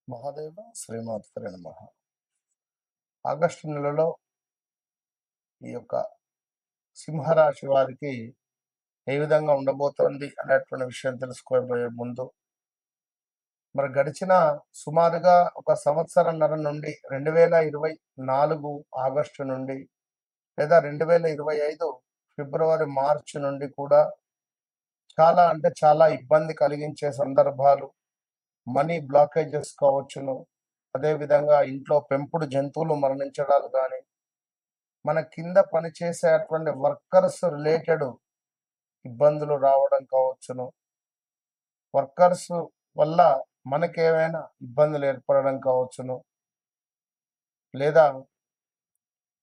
మహాదేవ శ్రీమాత్రే నమః. ఆగస్టు నెలలో ఈ యొక్క సింహరాశి వారికి ఏ విధంగా ఉండబోతోంది అనేటువంటి విషయం తెలుసుకోబోయే ముందు, మరి గడిచిన సుమారుగా ఒక సంవత్సరన్నర నుండి 2024 ఆగస్టు నుండి లేదా 2025 ఫిబ్రవరి మార్చి నుండి కూడా చాలా అంటే చాలా ఇబ్బంది కలిగించే సందర్భాలు, మనీ బ్లాకేజెస్ కావచ్చును. అదేవిధంగా ఇంట్లో పెంపుడు జంతువులు మరణించడాలు కానీ, మన కింద పనిచేసేటువంటి వర్కర్స్ రిలేటెడ్ ఇబ్బందులు రావడం కావచ్చును. వర్కర్స్ వల్ల మనకేమైనా ఇబ్బందులు ఏర్పడడం కావచ్చును. లేదా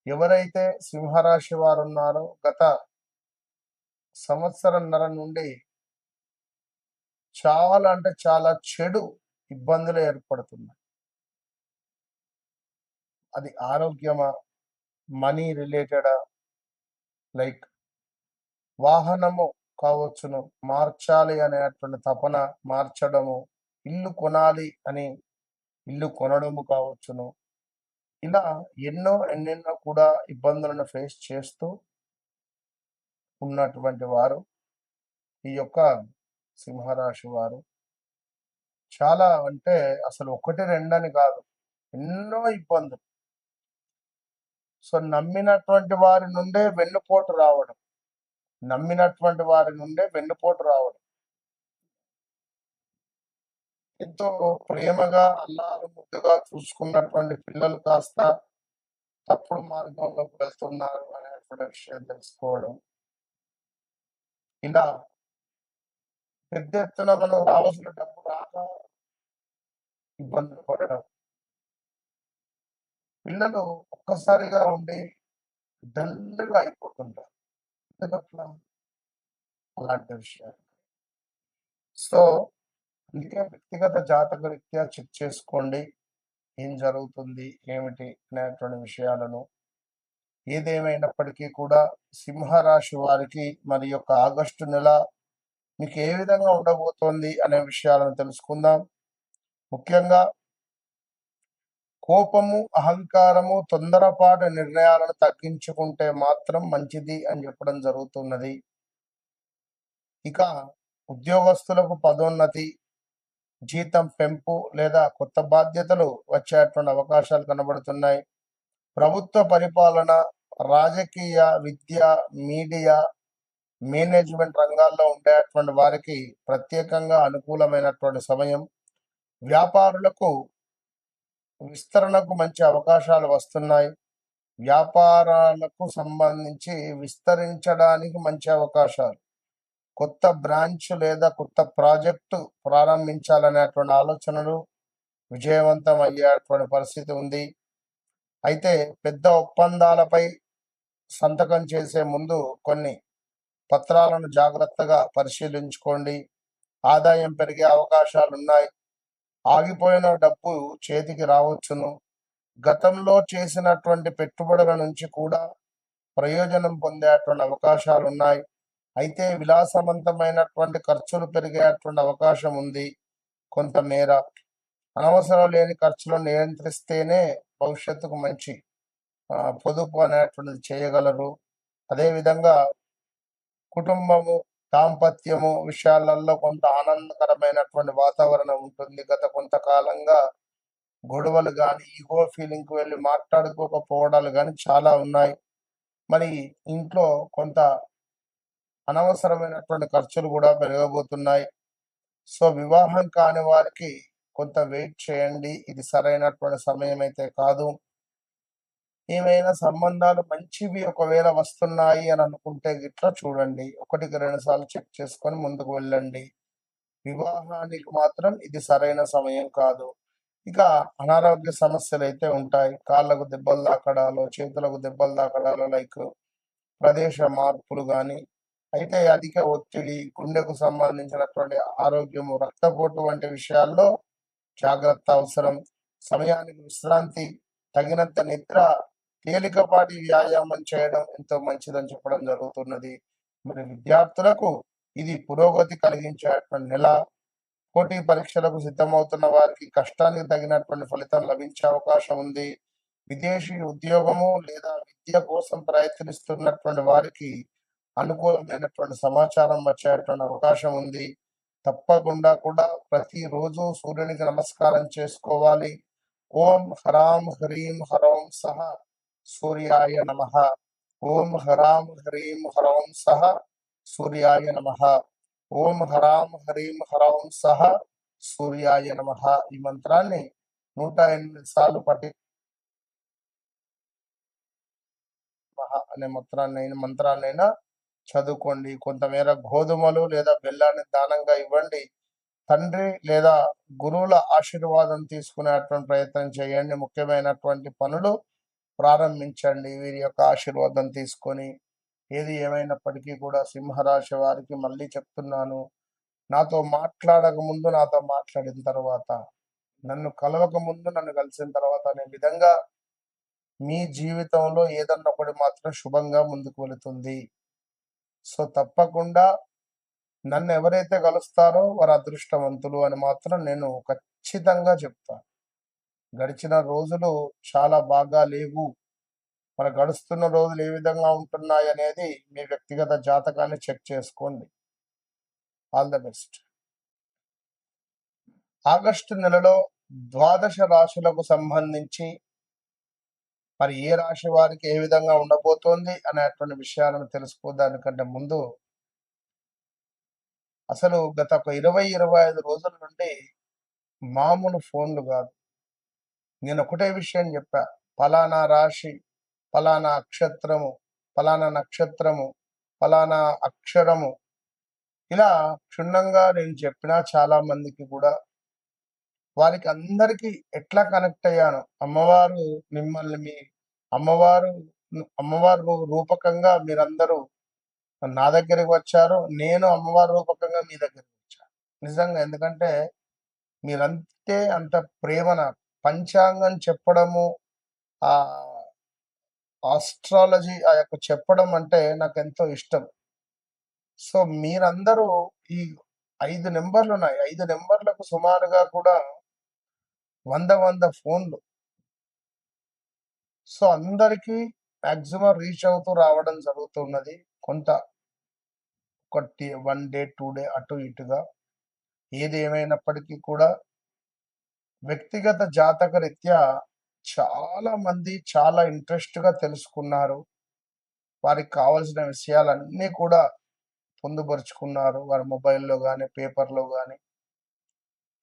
ఎవరైతే సింహరాశి వారు ఉన్నారో గత సంవత్సరంన్నర నుండి చాలా అంటే చాలా చెడు ఇబ్బందులు ఏర్పడుతున్నాయి. అది ఆరోగ్యమా, మనీ రిలేటెడా, లైక్ వాహనము కావచ్చును, మార్చాలి అనేటువంటి తపన, మార్చడము, ఇల్లు కొనాలి అని ఇల్లు కొనడము కావచ్చును. ఇలా ఎన్నెన్నో కూడా ఇబ్బందులను ఫేస్ చేస్తూ ఉన్నటువంటి వారు ఈ యొక్క సింహరాశి వారు. చాలా అంటే అసలు ఒకటి రెండని కాదు, ఎన్నో ఇబ్బందులు. సో నమ్మినటువంటి వారి నుండే వెన్నుపోటు రావడం, నమ్మినటువంటి వారి నుండే వెన్నుపోటు రావడం. ఎంతో ప్రేమగా అల్లారు ముద్దుగా చూసుకున్నటువంటి పిల్లలు కాస్త తప్పుడు మార్గంలోకి వెళ్తున్నారు అనేటువంటి విషయం తెలుసుకోవడం. ఇలా పెద్ద ఎత్తున మనం రావాల్సిన డబ్బు రాక ఇబ్బందులు పడడం. పిల్లలు ఒక్కసారిగా ఉండి డల్గా అయిపోతుంటారు. ఎందుకట్లా? అలాంటి విషయాలు. సో అందుకే వ్యక్తిగత జాతక రీత్యా చెక్ చేసుకోండి, ఏం జరుగుతుంది ఏమిటి అనేటువంటి విషయాలను. ఏదేమైనప్పటికీ కూడా సింహరాశి వారికి మరి యొక్క ఆగస్టు నెల మీకు ఏ విధంగా ఉండబోతోంది అనే విషయాలను తెలుసుకుందాం. ముఖ్యంగా కోపము, అహంకారము, తొందరపాటు నిర్ణయాలను తగ్గించుకుంటే మాత్రం మంచిది అని చెప్పడం జరుగుతున్నది. ఇక ఉద్యోగస్తులకు పదోన్నతి, జీతం పెంపు లేదా కొత్త బాధ్యతలు వచ్చేటువంటి అవకాశాలు కనబడుతున్నాయి. ప్రభుత్వ పరిపాలన, రాజకీయ, విద్య, మీడియా, మేనేజ్మెంట్ రంగాల్లో ఉండేటువంటి వారికి ప్రత్యేకంగా అనుకూలమైనటువంటి సమయం. వ్యాపారులకు విస్తరణకు మంచి అవకాశాలు వస్తున్నాయి. వ్యాపారాలకు సంబంధించి విస్తరించడానికి మంచి అవకాశాలు. కొత్త బ్రాంచ్ లేదా కొత్త ప్రాజెక్టు ప్రారంభించాలనేటువంటి ఆలోచనలు విజయవంతం అయ్యేటువంటి పరిస్థితి ఉంది. అయితే పెద్ద ఒప్పందాలపై సంతకం చేసే ముందు కొన్ని పత్రాలను జాగ్రత్తగా పరిశీలించుకోండి. ఆదాయం పెరిగే అవకాశాలు ఉన్నాయి. ఆగిపోయిన డబ్బు చేతికి రావచ్చును. గతంలో చేసినటువంటి పెట్టుబడుల నుంచి కూడా ప్రయోజనం పొందేటువంటి అవకాశాలు ఉన్నాయి. అయితే విలాసవంతమైనటువంటి ఖర్చులు పెరిగేటువంటి అవకాశం ఉంది. కొంతమేర అనవసరం లేని ఖర్చులను నియంత్రిస్తేనే భవిష్యత్తుకు మంచి పొదుపు అనేటువంటిది చేయగలరు. అదేవిధంగా కుటుంబము, దాంపత్యము విషయాలలో కొంత ఆనందకరమైనటువంటి వాతావరణం ఉంటుంది. గత కొంతకాలంగా గొడవలు కానీ, ఈగో ఫీలింగ్కి వెళ్ళి మాట్లాడుకోకపోవడాలు కానీ చాలా ఉన్నాయి. మరి ఇంట్లో కొంత అనవసరమైనటువంటి ఖర్చులు కూడా పెరగబోతున్నాయి. సో వివాహం కాని వారికి కొంత వెయిట్ చేయండి, ఇది సరైనటువంటి సమయం అయితే కాదు. ఏమైనా సంబంధాలు మంచివి ఒకవేళ వస్తున్నాయి అని అనుకుంటే గిట్లా చూడండి, 1-2 సార్లు చెక్ చేసుకొని ముందుకు వెళ్ళండి. వివాహానికి మాత్రం ఇది సరైన సమయం కాదు. ఇక అనారోగ్య సమస్యలు అయితే ఉంటాయి. కాళ్ళకు దెబ్బలు తాకడాలు, చేతులకు దెబ్బలు తాకడాలు, లైక్ ప్రదేశ మార్పులు కానీ, అయితే అధిక ఒత్తిడి, గుండెకు సంబంధించినటువంటి ఆరోగ్యము, రక్తపోటు వంటి విషయాల్లో జాగ్రత్త అవసరం. సమయానికి విశ్రాంతి, తగినంత నిద్ర, తేలికపాటి వ్యాయామం చేయడం ఎంతో మంచిదని చెప్పడం జరుగుతున్నది. మరి విద్యార్థులకు ఇది పురోగతి కలిగించేటువంటి నెల. పోటీ పరీక్షలకు సిద్ధమవుతున్న వారికి కష్టానికి తగినటువంటి ఫలితం లభించే అవకాశం ఉంది. విదేశీ ఉద్యోగము లేదా విద్య కోసం ప్రయత్నిస్తున్నటువంటి వారికి అనుకూలమైనటువంటి సమాచారం వచ్చేటువంటి అవకాశం ఉంది. తప్పకుండా కూడా ప్రతిరోజు సూర్యునికి నమస్కారం చేసుకోవాలి. ఓం హ్రాం హ్రీం హ్రౌం సహ సూర్యాయ నమః. ఓం హ్రాం హ్రీం హ్రౌం సహ సూర్యాయ నమః. ఓం హ్రాం హ్రీం హ్రౌం సహ సూర్యాయ నమః. ఈ మంత్రాన్ని 108 సార్లు పఠి అనే మంత్రాన్నైనా చదువుకోండి. కొంతమేర గోధుమలు లేదా బెల్లాన్ని దానంగా ఇవ్వండి. తండ్రి లేదా గురువుల ఆశీర్వాదం తీసుకునేటువంటి ప్రయత్నం చేయండి. ముఖ్యమైనటువంటి పనులు ప్రారంభించండి వీరి యొక్క ఆశీర్వాదం తీసుకొని. ఏది ఏమైనప్పటికీ కూడా సింహరాశి వారికి మళ్ళీ చెప్తున్నాను, నాతో మాట్లాడక ముందు, నాతో మాట్లాడిన తర్వాత, నన్ను కలవక ముందు, నన్ను కలిసిన తర్వాత అనే విధంగా మీ జీవితంలో ఏదన్నా ఒకటి మాత్రం శుభంగా ముందుకు వెళుతుంది. సో తప్పకుండా నన్ను ఎవరైతే కలుస్తారో వారు అదృష్టవంతులు అని మాత్రం నేను ఖచ్చితంగా చెప్తాను. గడిచిన రోజులు చాలా బాగా లేవు. మరి గడుస్తున్న రోజులు ఏ విధంగా ఉంటున్నాయి అనేది మీ వ్యక్తిగత జాతకాన్ని చెక్ చేసుకోండి. All the best. ఆగస్టు నెలలో ద్వాదశ రాశులకు సంబంధించి మరి ఏ రాశి వారికి ఏ విధంగా ఉండబోతోంది అనేటువంటి విషయాలను తెలుసుకోదానికంటే ముందు అసలు గత ఒక 20-25 రోజుల నుండి మామూలు ఫోన్లు కాదు. నేను ఒకటే విషయం చెప్పా, ఫలానా రాశి, ఫలానా అక్షత్రము, ఫలానా నక్షత్రము, ఫలానా అక్షరము, ఇలా క్షుణ్ణంగా నేను చెప్పినా చాలా మందికి కూడా వారికి అందరికీ ఎట్లా కనెక్ట్ అయ్యాను, అమ్మవారు మిమ్మల్ని మీ అమ్మవారు అమ్మవారు రూపకంగా మీరందరూ నా దగ్గరికి వచ్చారు, నేను అమ్మవారి రూపకంగా మీ దగ్గరికి వచ్చాను. నిజంగా, ఎందుకంటే మీరంతే అంత ప్రేమ నాకు. పంచాంగం చెప్పడము, ఆ ఆస్ట్రాలజీ ఆ యొక్క చెప్పడం అంటే నాకు ఎంతో ఇష్టం. సో మీరందరూ ఈ 5 నెంబర్లు ఉన్నాయి. 5 నెంబర్లకు సుమారుగా కూడా 100 ఫోన్లు. సో అందరికీ మాక్సిమం రీచ్ అవుతూ రావడం జరుగుతున్నది. కొంత ఒక 1 డే 2 డే అటు ఇటుగా. ఏది ఏమైనప్పటికీ కూడా వ్యక్తిగత జాతక రీత్యా చాలా మంది చాలా ఇంట్రెస్ట్‌గా తెలుసుకున్నారు. వారికి కావాల్సిన విషయాలన్నీ కూడా పొందుపరుచుకున్నారు. వారి మొబైల్‌లో గాని, పేపర్‌లో గాని.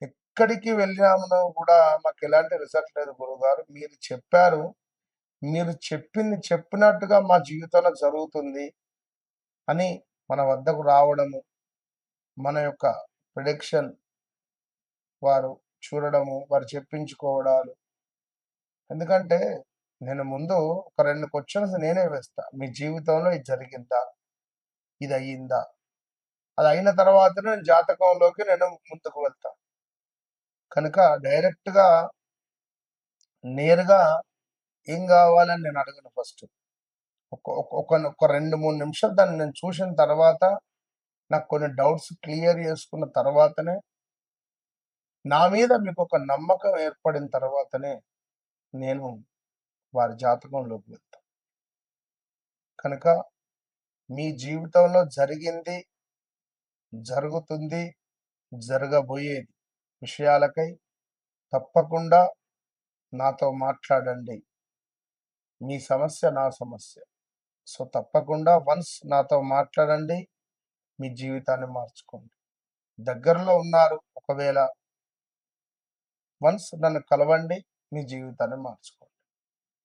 ఎక్కడికి వెళ్ళినామనో కూడా మాకు ఎలాంటి రిజల్ట్ లేదు గురువుగారు. మీరు చెప్పారు. మీరు చెప్పింది చెప్పినట్టుగా మా జీవితంలో జరుగుతుంది అని మన వద్దకు రావడము, మన యొక్క ప్రిడిక్షన్ వారు చూడడము, వారు చెప్పించుకోవడాలు. ఎందుకంటే నేను ముందు ఒక 2 క్వెషన్స్ నేనే వేస్తా. మీ జీవితంలో ఇది జరిగిందా? ఇది అయ్యిందా? అది అయిన తర్వాతనే నేను జాతకంలోకి నేను ముందుకు వెళ్తా. కనుక డైరెక్ట్‌గా నేరుగా ఏం కావాలని నేను అడగను ఫస్ట్. ఒక 2, 3 నిమిషాలు దాన్ని నేను చూసిన తర్వాత నాకు కొన్ని డౌట్స్ క్లియర్ చేసుకున్న తర్వాతనే, నా మీద మీకు ఒక నమ్మకం ఏర్పడిన తర్వాతనే నేను వారి జాతకంలోకి వెళ్తా. కనుక మీ జీవితంలో జరిగింది, జరుగుతుంది, జరగబోయేది విషయాలకై తప్పకుండా నాతో మాట్లాడండి. మీ సమస్య నా సమస్య. సో తప్పకుండా వన్స్ నాతో మాట్లాడండి. మీ జీవితాన్ని మార్చుకోండి. దగ్గరలో ఉన్నారు ఒకవేళ, వన్స్ నన్ను కలవండి. మీ జీవితాన్ని మార్చుకోండి.